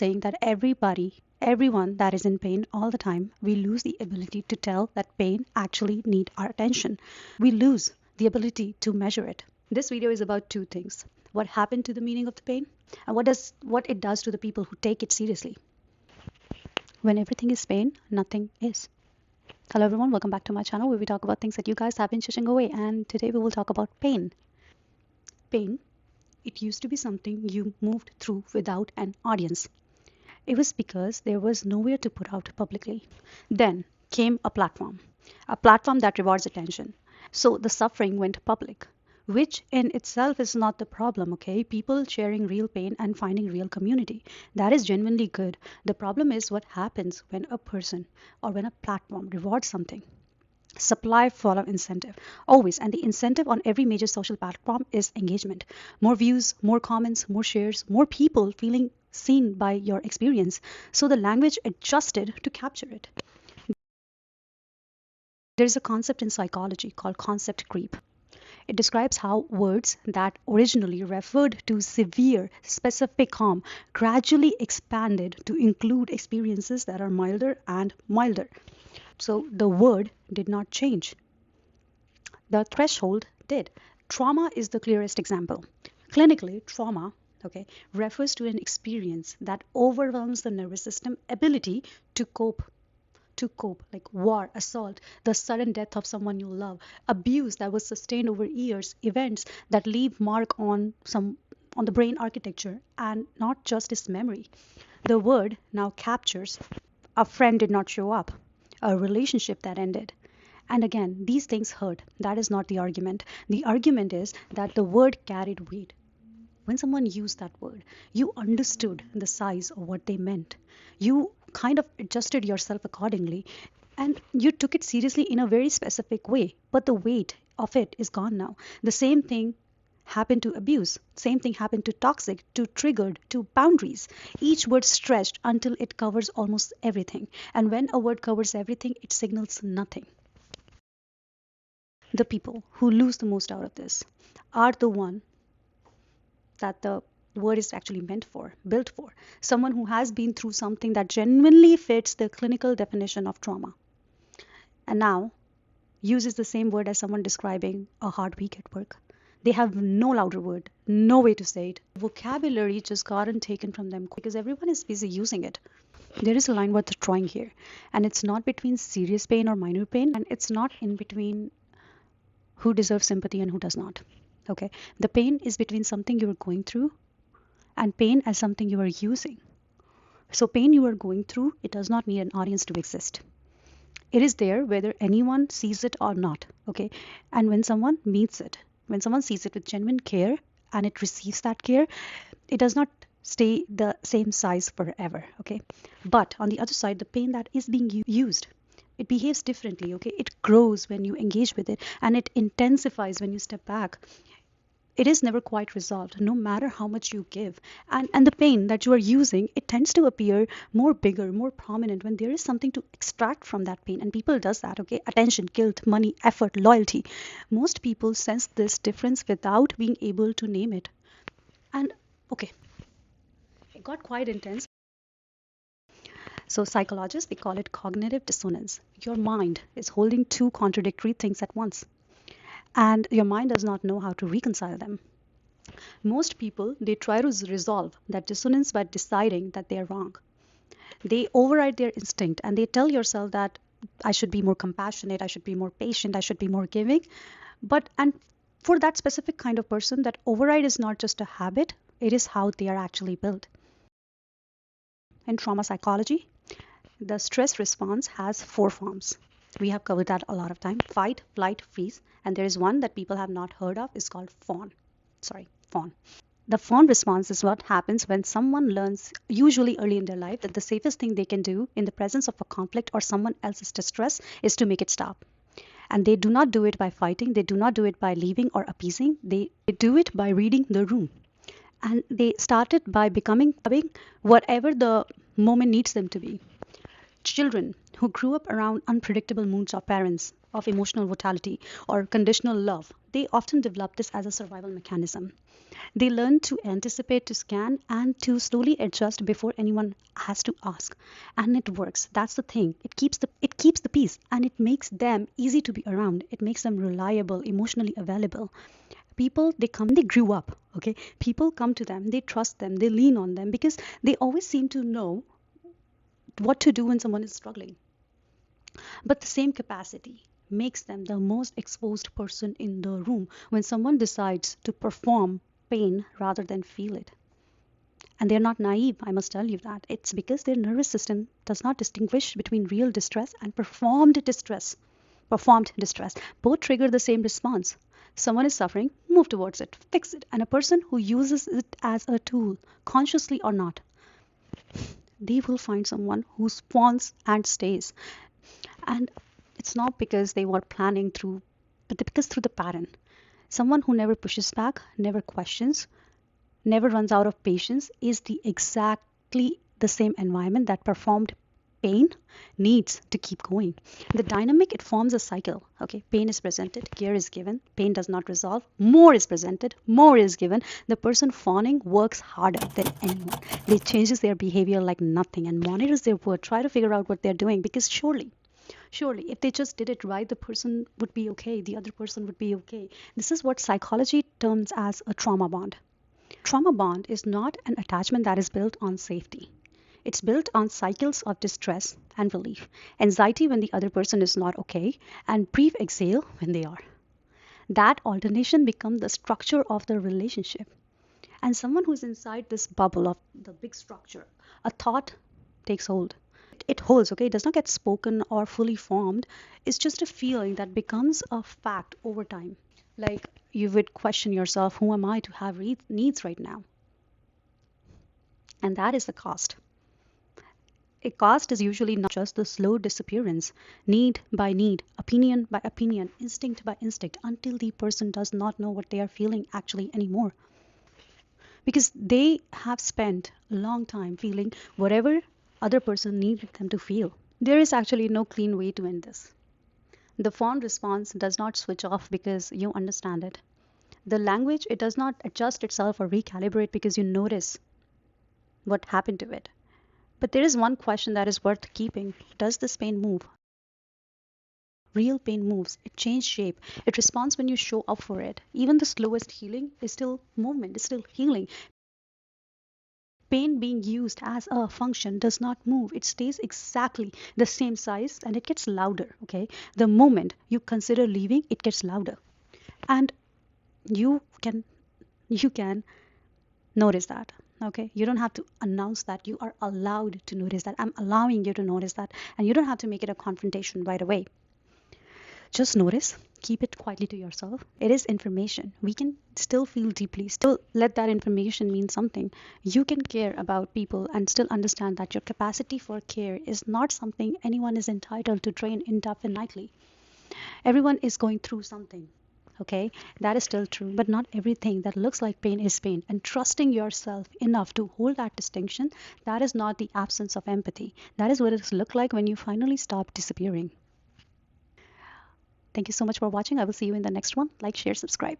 saying that everyone that is in pain all the time, we lose the ability to tell that pain actually need our attention. We lose the ability to measure it. This video is about two things: what happened to the meaning of the pain, and what it does to the people who take it seriously. When everything is pain, nothing is. Hello everyone, welcome back to my channel where we talk about things that you guys have been shushing away, and today we will talk about pain. Pain, it used to be something you moved through without an audience. It was because there was nowhere to put out publicly. Then came a platform that rewards attention. So the suffering went public, which in itself is not the problem, okay? People sharing real pain and finding real community. That is genuinely good. The problem is what happens when a person or when a platform rewards something. Supply follow incentive always, and the incentive on every major social platform is engagement. More views, more comments, more shares, more people feeling seen by your experience. So the language adjusted to capture it. There's a concept in psychology called concept creep. It describes how words that originally referred to severe, specific harm gradually expanded to include experiences that are milder and milder. So the word did not change. The threshold did. Trauma is the clearest example. Clinically, trauma, refers to an experience that overwhelms the nervous system ability to cope, like war, assault, the sudden death of someone you love, abuse that was sustained over years, events that leave mark on the brain architecture and not just its memory. The word now captures a friend did not show up, a relationship that ended. And again, these things hurt. That is not the argument. The argument is that the word carried weight. When someone used that word, you understood the size of what they meant. You kind of adjusted yourself accordingly, and you took it seriously in a very specific way. But the weight of it is gone now. The same thing happened to abuse. Same thing happened to toxic, to triggered, to boundaries. Each word stretched until it covers almost everything. And when a word covers everything, it signals nothing. The people who lose the most out of this are the one that the word is actually meant for, built for. Someone who has been through something that genuinely fits the clinical definition of trauma. And now uses the same word as someone describing a hard week at work. They have no louder word, no way to say it. Vocabulary just gotten taken from them because everyone is busy using it. There is a line worth drawing here, and it's not between serious pain or minor pain, and it's not in between who deserves sympathy and who does not. Okay, the pain is between something you are going through and pain as something you are using. So pain you are going through, it does not need an audience to exist. It is there whether anyone sees it or not. Okay, and when someone meets it, when someone sees it with genuine care and it receives that care, it does not stay the same size forever. Okay, but on the other side, the pain that is being used, it behaves differently. Okay, it grows when you engage with it, and it intensifies when you step back. It is never quite resolved, no matter how much you give. And the pain that you are using, it tends to appear more bigger, more prominent when there is something to extract from that pain. And people does that, okay? Attention, guilt, money, effort, loyalty. Most people sense this difference without being able to name it. And okay, it got quite intense. So psychologists, they call it cognitive dissonance. Your mind is holding two contradictory things at once, and your mind does not know how to reconcile them. Most people, they try to resolve that dissonance by deciding that they are wrong. They override their instinct and they tell yourself that I should be more compassionate, I should be more patient, I should be more giving. And for that specific kind of person, that override is not just a habit, it is how they are actually built. In trauma psychology, the stress response has 4 forms. We have covered that a lot of time: fight, flight, freeze, and there is one that people have not heard of, is called fawn. The fawn response is what happens when someone learns, usually early in their life, that the safest thing they can do in the presence of a conflict or someone else's distress is to make it stop. And they do not do it by fighting, they do not do it by leaving or appeasing, they do it by reading the room. And they started by becoming whatever the moment needs them to be. Children who grew up around unpredictable moods of parents, of emotional vitality or conditional love, they often develop this as a survival mechanism. They learn to anticipate, to scan, and to slowly adjust before anyone has to ask. And it works. That's the thing. It keeps the peace, and it makes them easy to be around. It makes them reliable, emotionally available. People, they come, they grew up, okay? People come to them, they trust them, they lean on them because they always seem to know what to do when someone is struggling. But the same capacity makes them the most exposed person in the room when someone decides to perform pain rather than feel it. And they're not naive, I must tell you that. It's because their nervous system does not distinguish between real distress and performed distress. Performed distress. Both trigger the same response. Someone is suffering, move towards it, fix it. And a person who uses it as a tool, consciously or not, they will find someone who spawns and stays. And it's not because they were planning through, but because through the pattern. Someone who never pushes back, never questions, never runs out of patience is the exactly the same environment that performed pain needs to keep going. The dynamic, it forms a cycle. Okay, pain is presented, care is given, pain does not resolve, more is presented, more is given. The person fawning works harder than anyone. They changes their behavior like nothing and monitors their word, try to figure out what they're doing because surely if they just did it right, the person would be okay, the other person would be okay. This is what psychology terms as a trauma bond. Trauma bond is not an attachment that is built on safety. It's built on cycles of distress and relief, anxiety when the other person is not okay, and brief exhale when they are. That alternation becomes the structure of the relationship. And someone who's inside this bubble of the big structure, a thought takes hold. It holds, okay? It does not get spoken or fully formed. It's just a feeling that becomes a fact over time. Like you would question yourself, who am I to have needs right now? And that is the cost. A cost is usually not just the slow disappearance, need by need, opinion by opinion, instinct by instinct, until the person does not know what they are feeling actually anymore. Because they have spent a long time feeling whatever other person needed them to feel. There is actually no clean way to end this. The fawn response does not switch off because you understand it. The language, it does not adjust itself or recalibrate because you notice what happened to it. But there is one question that is worth keeping. Does this pain move? Real pain moves. It changes shape. It responds when you show up for it. Even the slowest healing is still movement, is still healing. Pain being used as a function does not move. It stays exactly the same size and it gets louder. Okay. The moment you consider leaving, it gets louder. And you can notice that. Okay, you don't have to announce that. You are allowed to notice that. I'm allowing you to notice that, and you don't have to make it a confrontation right away. Just notice, keep it quietly to yourself. It is information. We can still feel deeply, still let that information mean something. You can care about people and still understand that your capacity for care is not something anyone is entitled to drain indefinitely. Everyone is going through something. Okay, that is still true, but not everything that looks like pain is pain. And trusting yourself enough to hold that distinction, that is not the absence of empathy. That is what it looks like when you finally stop disappearing. Thank you so much for watching. I will see you in the next one. Like, share, subscribe.